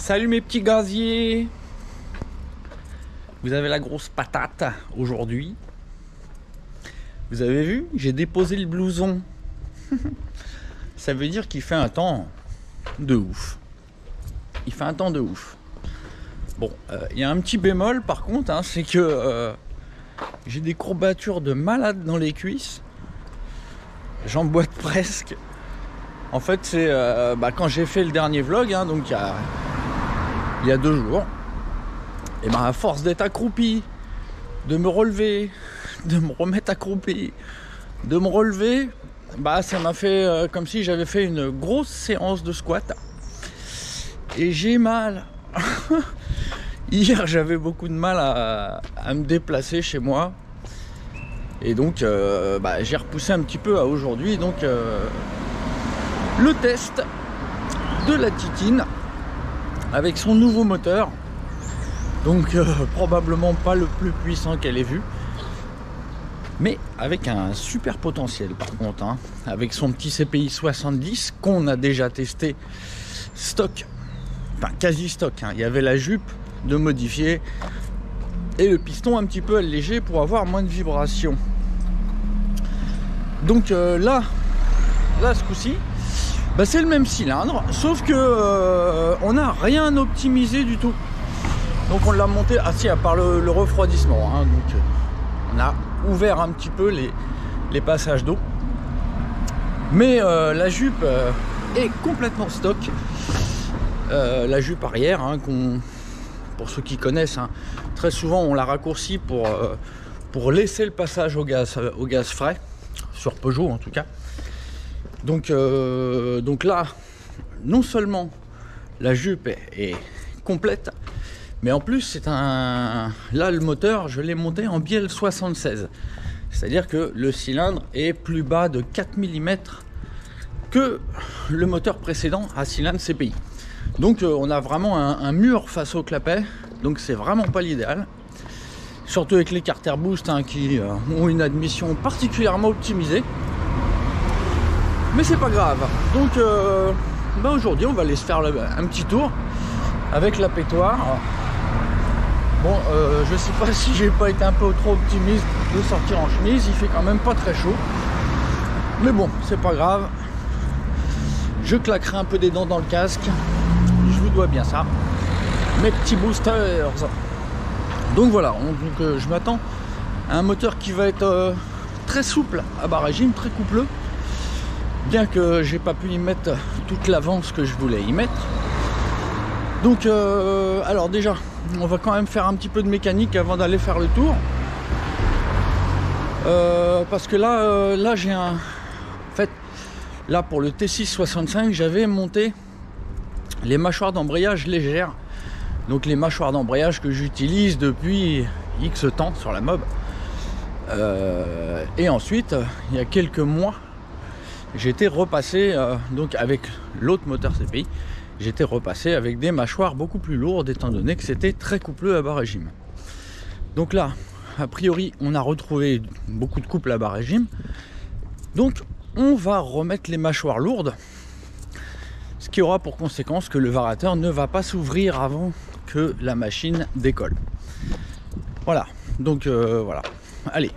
Salut mes petits gaziers. Vous avez la grosse patate aujourd'hui. Vous avez vu, j'ai déposé le blouson. Ça veut dire qu'il fait un temps de ouf. Il fait un temps de ouf. Bon, il y a un petit bémol par contre, hein, c'est que j'ai des courbatures de malade dans les cuisses. J'emboîte presque. En fait, c'est quand j'ai fait le dernier vlog, hein, donc il y a 2 jours, et à force d'être accroupi, de me relever, de me remettre accroupi, de me relever, ça m'a fait comme si j'avais fait une grosse séance de squat. Et j'ai mal. Hier, j'avais beaucoup de mal à me déplacer chez moi. Et donc, j'ai repoussé un petit peu à aujourd'hui. Donc, le test de la Titine avec son nouveau moteur. Donc, probablement pas le plus puissant qu'elle ait vu. Mais avec un super potentiel par contre. Hein, avec son petit CPI 70 qu'on a déjà testé stock. Enfin, quasi stock. Hein. Il y avait la jupe de modifier et le piston un petit peu allégé pour avoir moins de vibrations. Donc là ce coup-ci, c'est le même cylindre, sauf que on n'a rien optimisé du tout. Donc on l'a monté, à part le refroidissement. Hein, donc on a ouvert un petit peu les passages d'eau. Mais la jupe est complètement stock. La jupe arrière, hein, pour ceux qui connaissent, hein, très souvent on la raccourcit pour laisser le passage au gaz frais, sur Peugeot en tout cas. Donc là, non seulement la jupe est complète, mais en plus là le moteur, je l'ai monté en bielle 76. C'est-à-dire que le cylindre est plus bas de 4 mm que le moteur précédent à cylindre CPI. Donc on a vraiment un mur face au clapet, donc c'est vraiment pas l'idéal. Surtout avec les Carter Boost, hein, qui ont une admission particulièrement optimisée. Mais c'est pas grave. Donc aujourd'hui on va aller se faire un petit tour avec la pétoire. Bon, je sais pas si j'ai pas été un peu trop optimiste de sortir en chemise, il fait quand même pas très chaud. Mais bon, c'est pas grave. Je claquerai un peu des dents dans le casque. Je vous dois bien ça. Mes petits boosters. Donc voilà, je m'attends à un moteur qui va être très souple à bas régime, très coupleux. Bien que j'ai pas pu y mettre toute l'avance que je voulais y mettre. Donc alors déjà, on va quand même faire un petit peu de mécanique avant d'aller faire le tour. Parce que là j'ai un... En fait, là pour le T665, j'avais monté les mâchoires d'embrayage légères. Donc les mâchoires d'embrayage que j'utilise depuis X temps sur la mob. Et ensuite, il y a quelques mois, j'étais repassé, donc avec l'autre moteur CPI, j'étais repassé avec des mâchoires beaucoup plus lourdes, étant donné que c'était très coupleux à bas régime. Donc là, a priori, on a retrouvé beaucoup de couple à bas régime. Donc on va remettre les mâchoires lourdes. Ce qui aura pour conséquence que le variateur ne va pas s'ouvrir avant que la machine décolle. Voilà, donc voilà. Allez,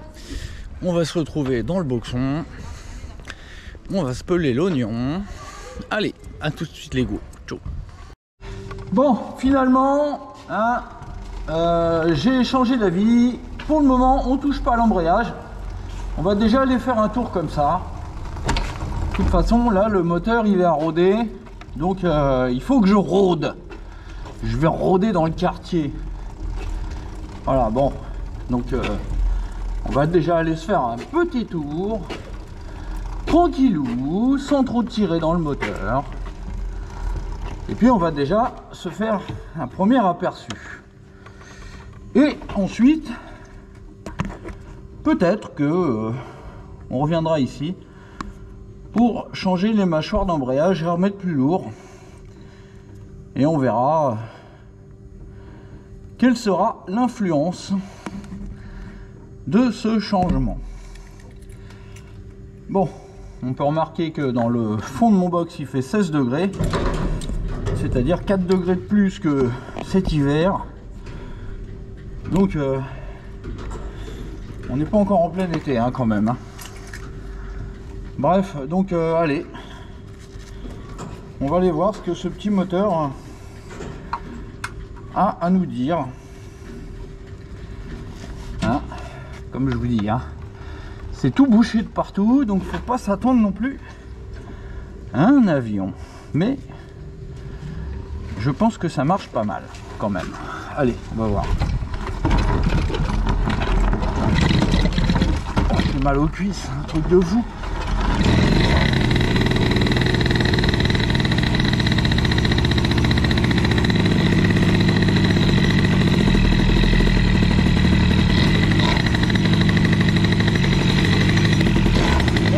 on va se retrouver dans le boxon. On va se peler l'oignon. Allez, à tout de suite les go. Ciao. Bon, finalement, hein, j'ai changé d'avis. Pour le moment, on touche pas à l'embrayage. On va déjà aller faire un tour comme ça. De toute façon, là, le moteur, il est à rôder. Donc il faut que je rôde. Je vais rôder dans le quartier. Voilà, bon. Donc on va déjà aller se faire un petit tour. Tranquillou, sans trop tirer dans le moteur. Et puis on va déjà se faire un premier aperçu. Et ensuite, peut-être que on reviendra ici pour changer les mâchoires d'embrayage et remettre plus lourd. Et on verra quelle sera l'influence de ce changement. Bon, on peut remarquer que dans le fond de mon box il fait 16 degrés. c'est-à-dire 4 degrés de plus que cet hiver. Donc on n'est pas encore en plein été hein, quand même. Hein. Bref, donc allez, on va aller voir ce que ce petit moteur a à nous dire. Hein, comme je vous dis, hein, c'est tout bouché de partout, donc faut pas s'attendre non plus à un avion. Mais je pense que ça marche pas mal quand même. Allez, on va voir. Oh, j'ai mal aux cuisses, un truc de fou.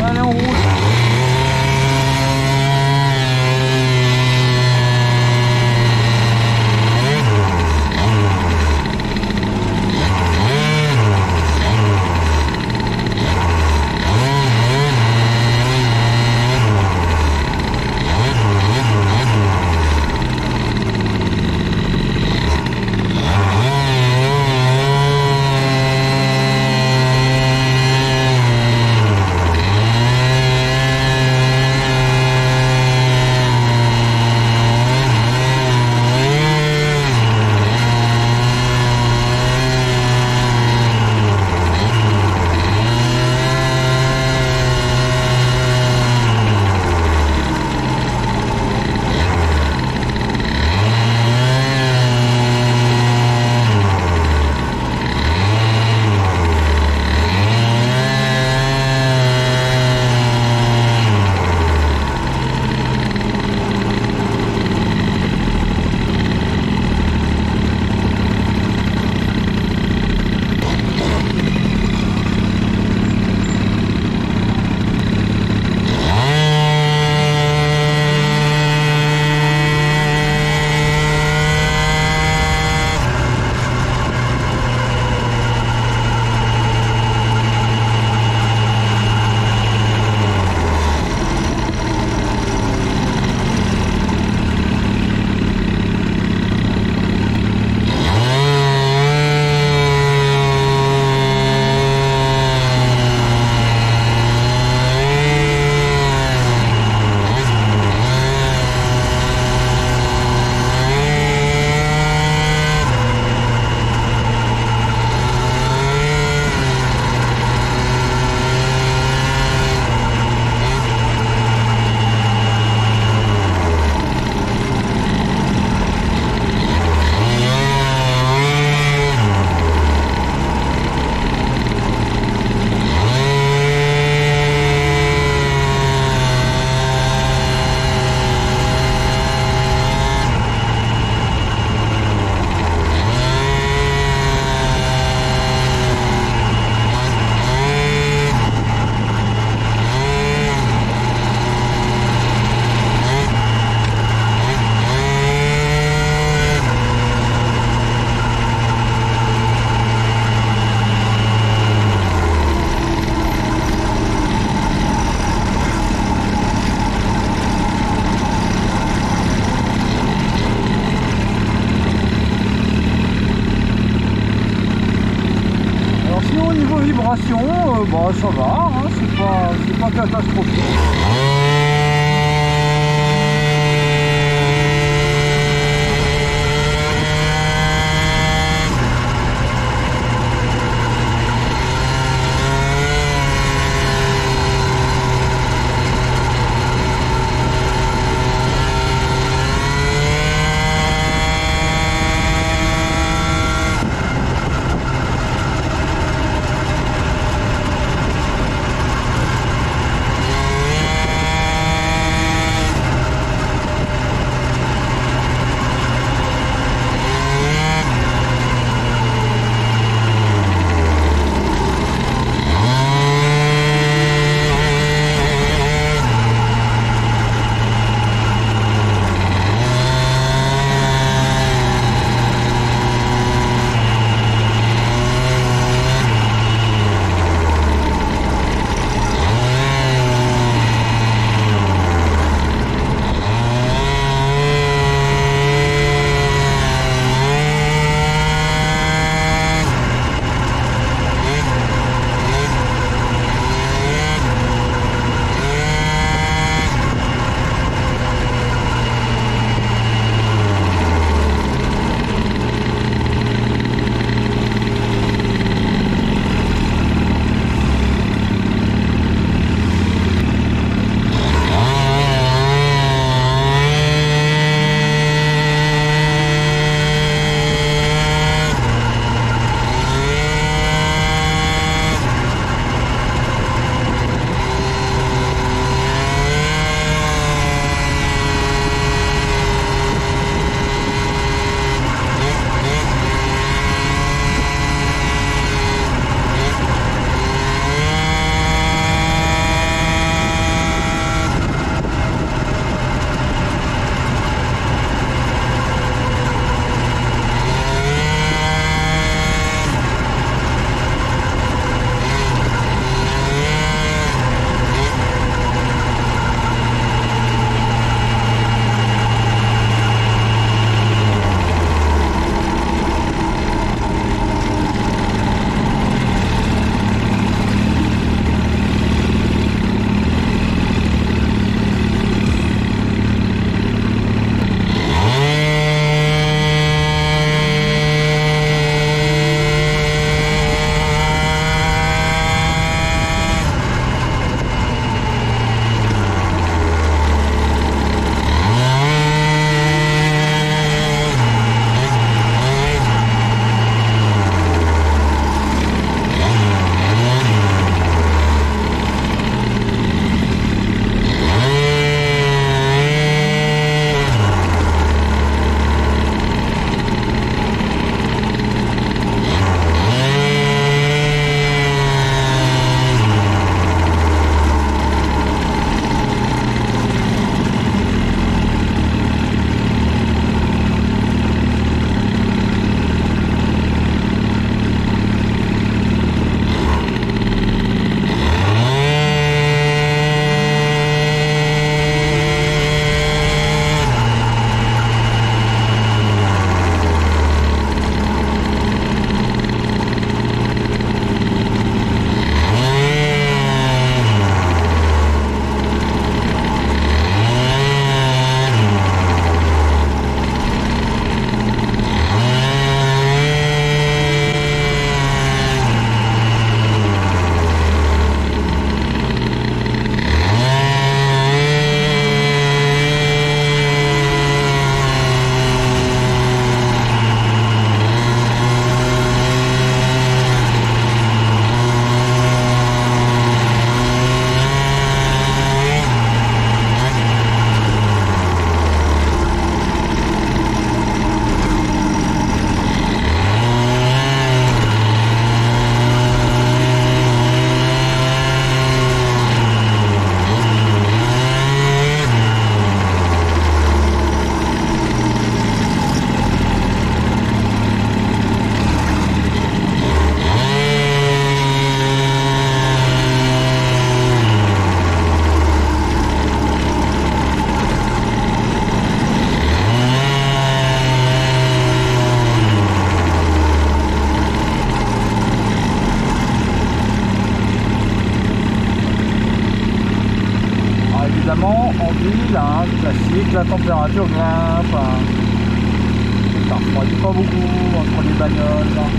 Allez, on roule. Bah, ça va, hein, c'est pas catastrophique. évidemment en ville, hein, classique, la température grimpe, hein. Ça refroidit pas beaucoup entre les bagnoles.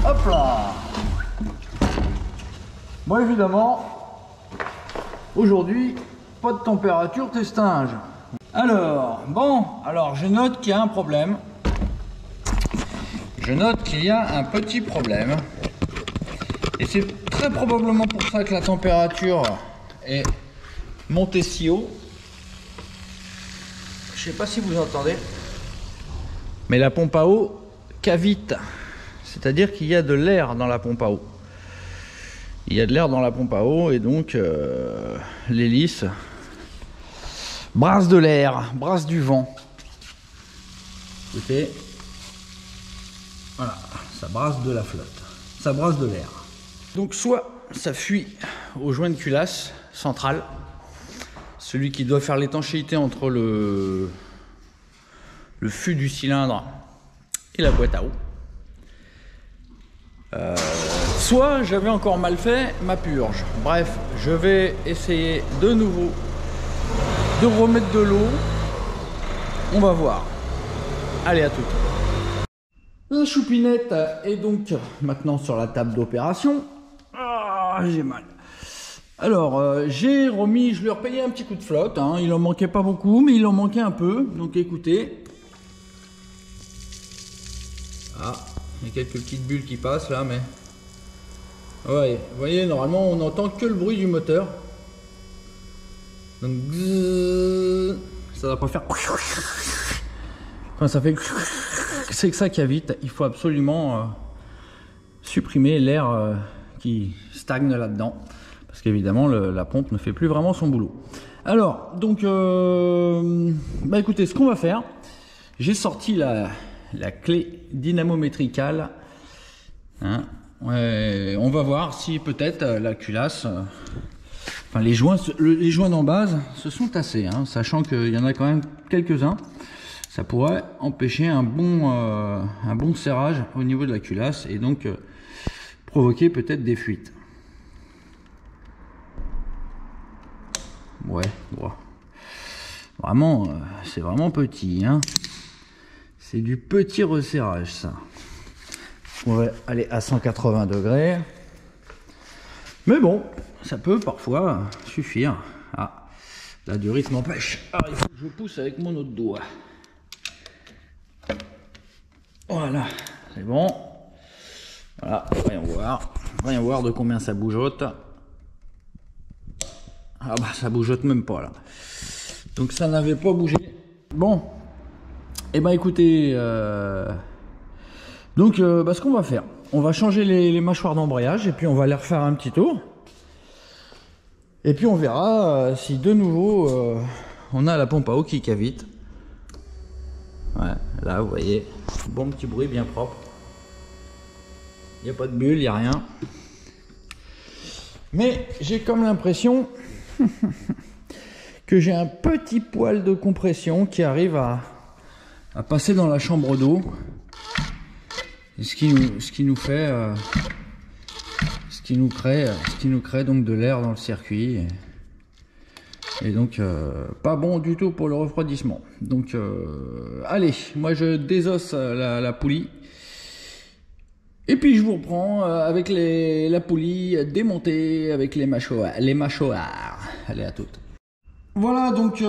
Hop là. Bon, évidemment, aujourd'hui, pas de température testinge. Alors, je note qu'il y a un problème. Je note qu'il y a un petit problème. Et c'est très probablement pour ça que la température est montée si haut. Je sais pas si vous entendez, mais la pompe à eau cavite. C'est-à-dire qu'il y a de l'air dans la pompe à eau. Il y a de l'air dans la pompe à eau et donc l'hélice brasse de l'air, brasse du vent. Écoutez, voilà, ça brasse de la flotte, ça brasse de l'air. Donc soit ça fuit au joint de culasse central, celui qui doit faire l'étanchéité entre le fût du cylindre et la boîte à eau. Soit j'avais encore mal fait ma purge. Bref, je vais essayer de nouveau de remettre de l'eau. On va voir. Allez, à tout. La choupinette est donc maintenant sur la table d'opération. Ah, j'ai mal. Alors, j'ai remis, je lui ai repayé un petit coup de flotte. Hein. Il en manquait pas beaucoup, mais il en manquait un peu. Donc écoutez. Ah. Il y a quelques petites bulles qui passent là, mais... Ouais, vous voyez, normalement, on n'entend que le bruit du moteur. Donc, ça va pas faire... Quand ça fait... C'est que ça cavite. Il faut absolument supprimer l'air qui stagne là-dedans. Parce qu'évidemment, la pompe ne fait plus vraiment son boulot. Alors, donc... bah écoutez, ce qu'on va faire... J'ai sorti la clé dynamométricale, hein. On va voir si peut-être la culasse, enfin les joints d'en base se sont tassés, hein, sachant qu'il y en a quand même quelques-uns. Ça pourrait empêcher un bon serrage au niveau de la culasse et donc provoquer peut-être des fuites. Ouais, bon. Vraiment, c'est vraiment petit, hein. C'est du petit resserrage, ça. On va aller à 180 degrés. Mais bon, ça peut parfois suffire. Ah, là, du rythme empêche. Alors, il faut que je pousse avec mon autre doigt. Voilà, c'est bon. Voilà, voyons voir de combien ça bougeote. Ah bah, ça bougeote même pas, là. Donc, ça n'avait pas bougé. Bon. Eh ben écoutez, donc ce qu'on va faire, on va changer les mâchoires d'embrayage et puis on va aller refaire un petit tour. Et puis on verra si de nouveau on a la pompe à eau qui cavite. Ouais, là vous voyez, bon petit bruit bien propre. Il n'y a pas de bulle, il n'y a rien. Mais j'ai comme l'impression que j'ai un petit poil de compression qui arrive à passer dans la chambre d'eau, ce qui nous fait ce qui nous crée donc de l'air dans le circuit. Et donc pas bon du tout pour le refroidissement. Donc allez, moi je désosse la poulie. Et puis je vous reprends avec la poulie démontée avec les mâchoires. Allez, à toutes. Voilà, donc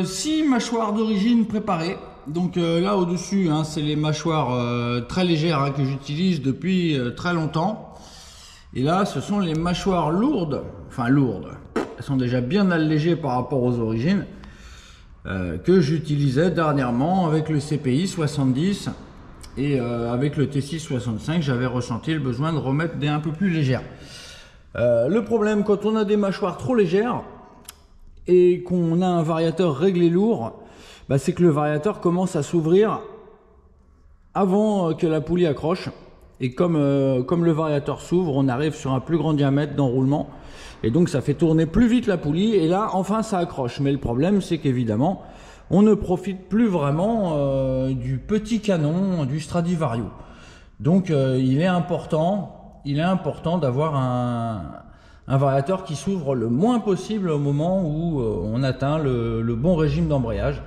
6 mâchoires d'origine préparées. Donc là au-dessus, hein, c'est les mâchoires très légères, hein, que j'utilise depuis très longtemps. Et là, ce sont les mâchoires lourdes. Enfin lourdes. Elles sont déjà bien allégées par rapport aux origines. Que j'utilisais dernièrement avec le CPI 70. Et avec le T6 65, j'avais ressenti le besoin de remettre des un peu plus légères. Le problème, quand on a des mâchoires trop légères et qu'on a un variateur réglé lourd, bah, c'est que le variateur commence à s'ouvrir avant que la poulie accroche. Et comme le variateur s'ouvre, on arrive sur un plus grand diamètre d'enroulement. Et donc ça fait tourner plus vite la poulie. Et là, enfin, ça accroche. Mais le problème, c'est qu'évidemment, on ne profite plus vraiment du petit canon du Stradivario. Donc il est important d'avoir un variateur qui s'ouvre le moins possible au moment où on atteint le bon régime d'embrayage.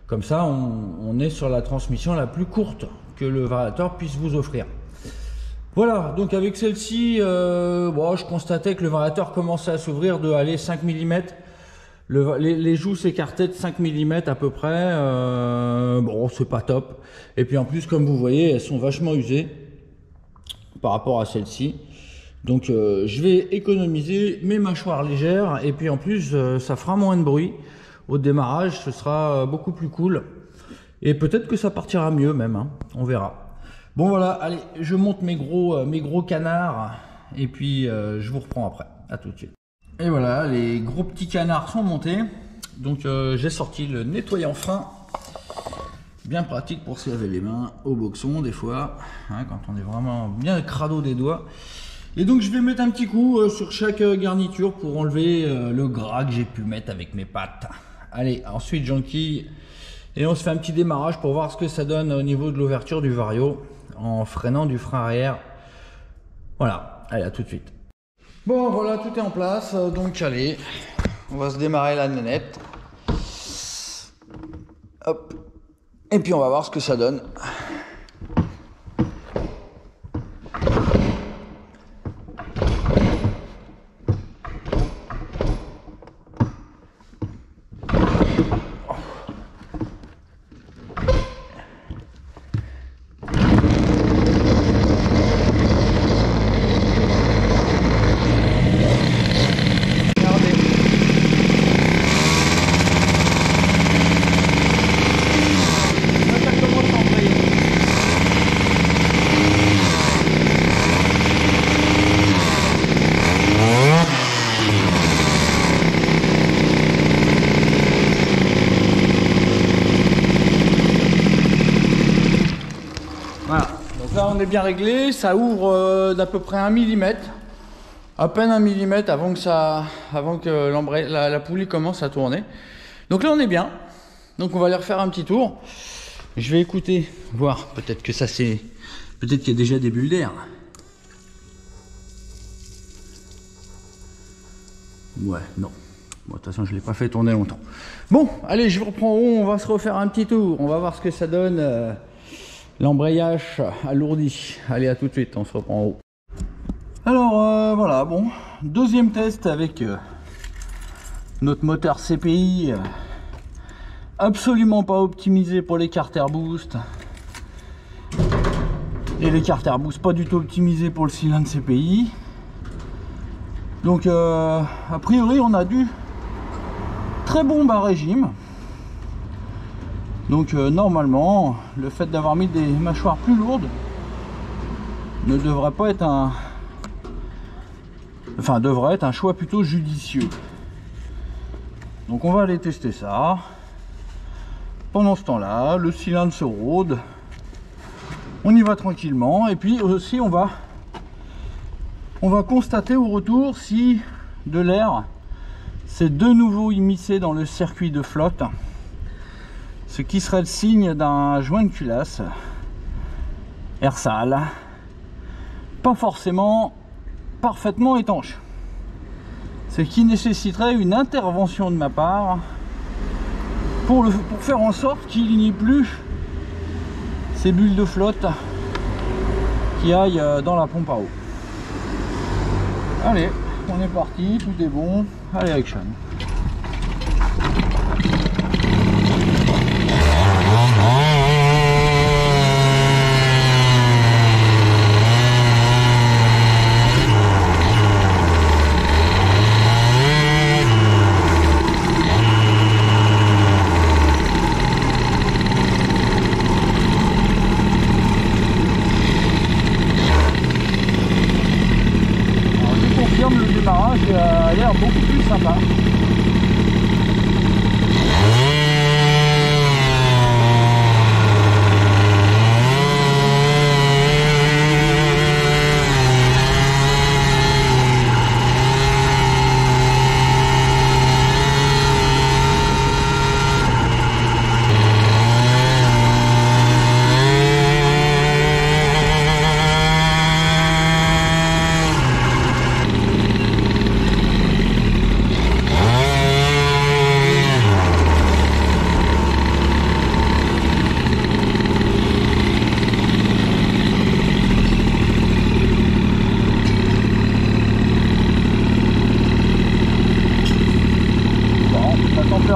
Comme ça, on est sur la transmission la plus courte que le variateur puisse vous offrir. Voilà, donc avec celle-ci, bon, je constatais que le variateur commençait à s'ouvrir de 5 mm. Les joues s'écartaient de 5 mm à peu près. Bon, c'est pas top. Et puis en plus, comme vous voyez, elles sont vachement usées par rapport à celle-ci. Donc je vais économiser mes mâchoires légères. Et puis en plus, ça fera moins de bruit. Au démarrage, ce sera beaucoup plus cool. Et peut-être que ça partira mieux même, hein. On verra. Bon voilà, allez, je monte mes gros canards. Et puis je vous reprends après. À tout de suite. Et voilà, les gros petits canards sont montés. Donc j'ai sorti le nettoyant fin. Bien pratique pour se laver les mains au boxon des fois, hein, quand on est vraiment bien crado des doigts. Et donc je vais mettre un petit coup sur chaque garniture pour enlever le gras que j'ai pu mettre avec mes pattes. Allez, ensuite j'enquille et on se fait un petit démarrage pour voir ce que ça donne au niveau de l'ouverture du vario en freinant du frein arrière. Voilà, allez, à tout de suite. Bon voilà, tout est en place, donc allez, on va se démarrer la nénette. Hop, et puis on va voir ce que ça donne. Là on est bien réglé, ça ouvre d'à peu près 1 mm, à peine 1 mm avant que la poulie commence à tourner. Donc là on est bien, donc on va aller refaire un petit tour. Je vais écouter, voir, peut-être que ça c'est, peut-être qu'il y a déjà des bulles d'air. Ouais, non. Bon, de toute façon je ne l'ai pas fait tourner longtemps. Bon, allez, je vous reprends en haut, on va se refaire un petit tour, on va voir ce que ça donne. L'embrayage alourdi. Allez, à tout de suite, on se reprend en haut. Alors voilà, bon, deuxième test avec notre moteur CPI, absolument pas optimisé pour les carter boost, et les carter boost pas du tout optimisés pour le cylindre CPI. Donc a priori on a du très bon bas régime. Donc normalement, le fait d'avoir mis des mâchoires plus lourdes ne devrait pas être un... Enfin, devrait être un choix plutôt judicieux. Donc on va aller tester ça. Pendant ce temps-là, le cylindre se rôde. On y va tranquillement. Et puis aussi, on va constater au retour si de l'air s'est de nouveau immiscé dans le circuit de flotte. Ce qui serait le signe d'un joint de culasse, air sale, pas forcément parfaitement étanche. Ce qui nécessiterait une intervention de ma part pour faire en sorte qu'il n'y ait plus ces bulles de flotte qui aillent dans la pompe à eau. Allez, on est parti, tout est bon. Allez, action. Le démarrage a l'air beaucoup plus sympa.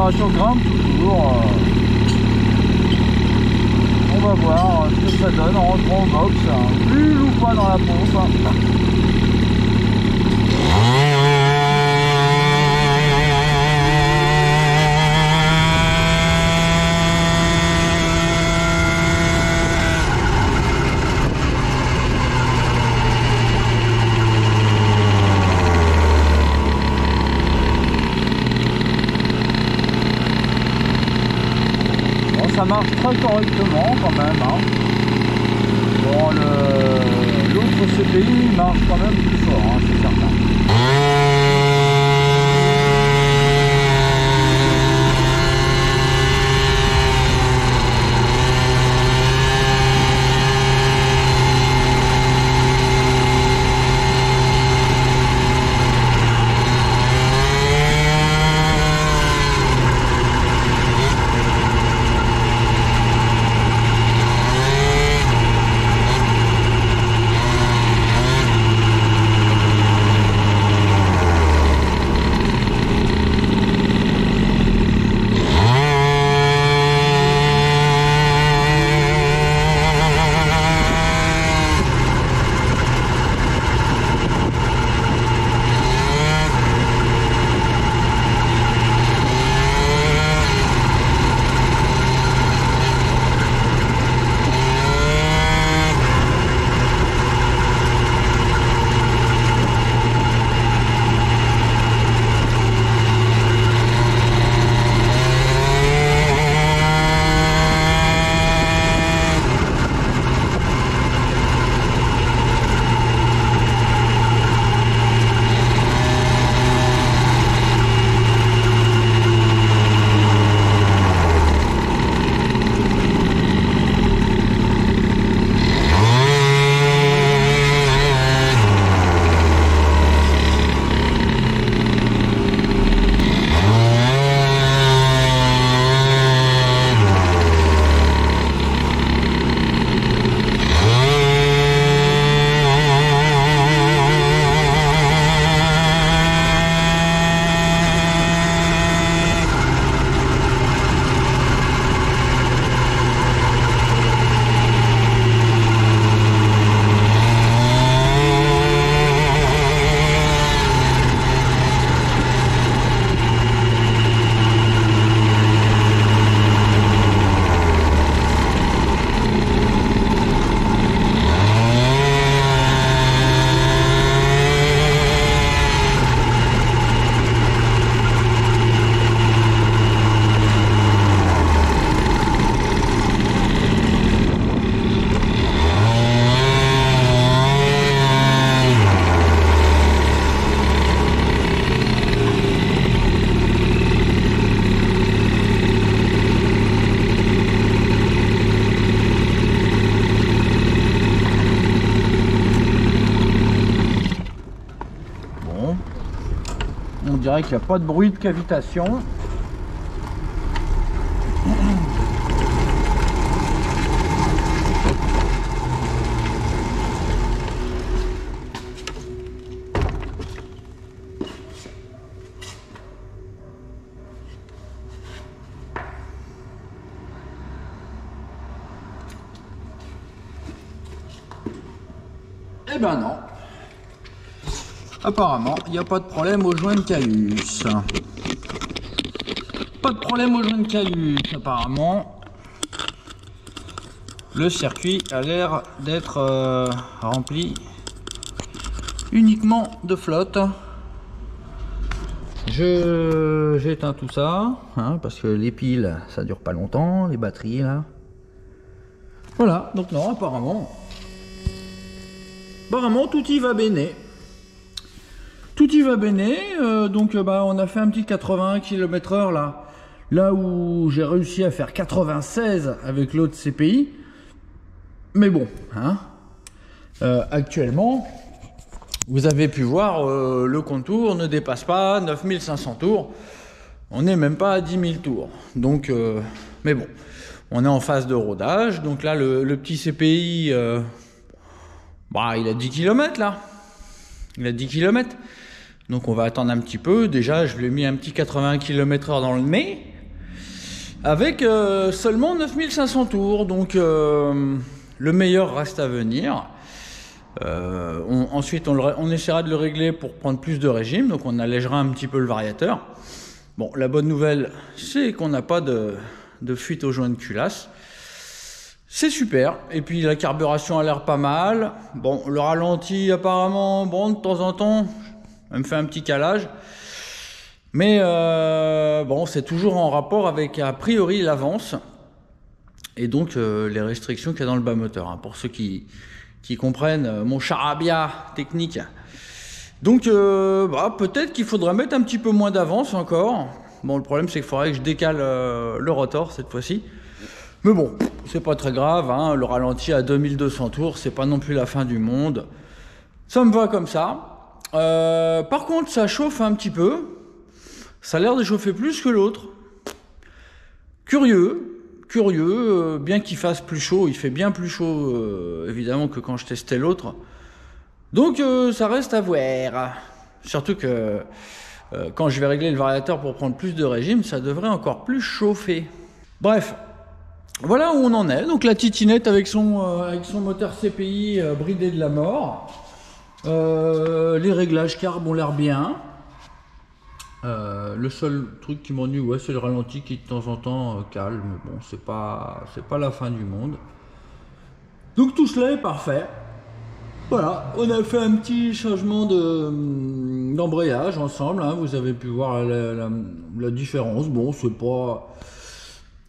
Grimpe toujours. On va voir ce que ça donne en rentrant au box. Plus ou pas dans la pompe. Ça marche très correctement quand même. Hein. Bon, l'autre CPI marche quand même plus fort, hein, c'est certain. bon. On dirait qu'il n'y a pas de bruit de cavitation. Eh ben non. Apparemment, il n'y a pas de problème au joint de callus. Pas de problème au joint de callus, apparemment. Le circuit a l'air d'être rempli uniquement de flotte. J'éteins tout ça, hein, parce que les piles, ça dure pas longtemps, les batteries là. Voilà, donc non, apparemment tout y va bene. Tout y va bene, donc bah, on a fait un petit 81 km/h là où j'ai réussi à faire 96 avec l'autre CPI. Mais bon, hein, actuellement, vous avez pu voir, le contour ne dépasse pas 9500 tours. On n'est même pas à 10 000 tours. Donc, mais bon, on est en phase de rodage. Donc là, le petit CPI, bah, il a 10 km là. Il a 10 km. Donc on va attendre un petit peu. Déjà, je lui ai mis un petit 80 km/h dans le nez. Avec seulement 9500 tours. Donc le meilleur reste à venir. Ensuite, on essaiera de le régler pour prendre plus de régime. Donc on allégera un petit peu le variateur. Bon, la bonne nouvelle, c'est qu'on n'a pas de fuite au joint de culasse. C'est super. Et puis la carburation a l'air pas mal. Bon, le ralenti apparemment, bon, de temps en temps, elle me fait un petit calage. Mais bon, c'est toujours en rapport avec, a priori, l'avance. Et donc les restrictions qu'il y a dans le bas moteur. Hein, pour ceux qui comprennent mon charabia technique. Donc bah, peut-être qu'il faudra mettre un petit peu moins d'avance encore. Bon, le problème c'est qu'il faudrait que je décale le rotor cette fois-ci. Mais bon, c'est pas très grave, hein, le ralenti à 2200 tours, c'est pas non plus la fin du monde. Ça me va comme ça. Par contre, ça chauffe un petit peu. Ça a l'air de chauffer plus que l'autre. Curieux, bien qu'il fasse plus chaud, il fait bien plus chaud, évidemment, que quand je testais l'autre. Donc, ça reste à voir. Surtout que quand je vais régler le variateur pour prendre plus de régime, ça devrait encore plus chauffer. Bref. Voilà où on en est, donc la titinette avec son moteur CPI bridé de la mort. Les réglages carb ont l'air bien. Le seul truc qui m'ennuie, ouais, c'est le ralenti qui de temps en temps calme. Mais bon, c'est pas la fin du monde. Donc tout cela est parfait. Voilà, on a fait un petit changement d'embrayage ensemble. Hein, vous avez pu voir la différence. Bon,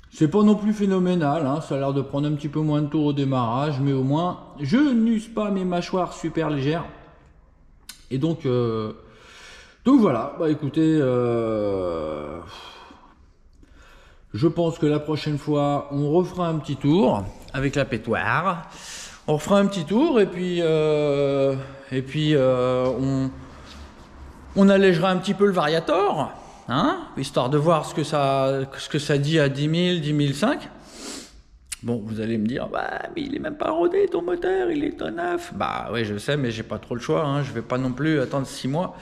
c'est pas non plus phénoménal, hein, ça a l'air de prendre un petit peu moins de tours au démarrage, mais au moins, je n'use pas mes mâchoires super légères. Et donc voilà, bah écoutez, je pense que la prochaine fois, on refera un petit tour avec la pétoire. On refera un petit tour et puis on allégera un petit peu le variator. Hein, histoire de voir ce que ça dit à 10 000, 10 500. Bon, vous allez me dire, bah, mais il est même pas rodé ton moteur, il est tout neuf. Bah oui, je sais, mais j'ai pas trop le choix. Hein, je vais pas non plus attendre 6 mois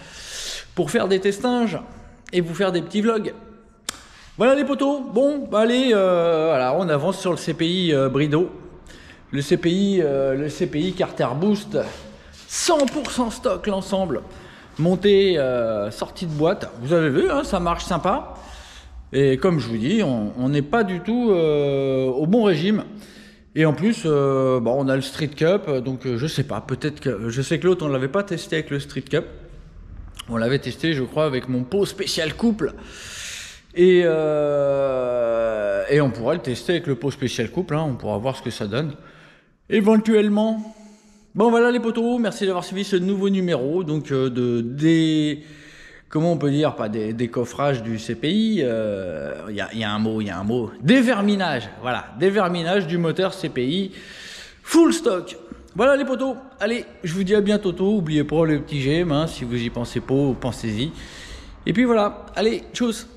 pour faire des testages et vous faire des petits vlogs. Voilà les potos. Bon, bah allez, voilà, on avance sur le CPI Brido. Le CPI Carter Boost, 100% stock l'ensemble. Monté, sortie de boîte, vous avez vu, hein, ça marche sympa. Et comme je vous dis, on n'est pas du tout au bon régime. Et en plus, bon, on a le Street Cup, donc je sais pas, peut-être que je sais que l'autre on l'avait pas testé avec le Street Cup. On l'avait testé, je crois, avec mon pot spécial couple. Et on pourra le tester avec le pot spécial couple. Hein, on pourra voir ce que ça donne. Éventuellement. Bon voilà les potos, merci d'avoir suivi ce nouveau numéro, donc comment on peut dire, pas des coffrages du CPI, il y a un mot, déverminage, voilà, déverminage du moteur CPI, full stock, Voilà les potos, allez, je vous dis à bientôt, oubliez pas le petit j'aime, hein, si vous y pensez pas, pensez-y. Et puis voilà, allez, tchuss.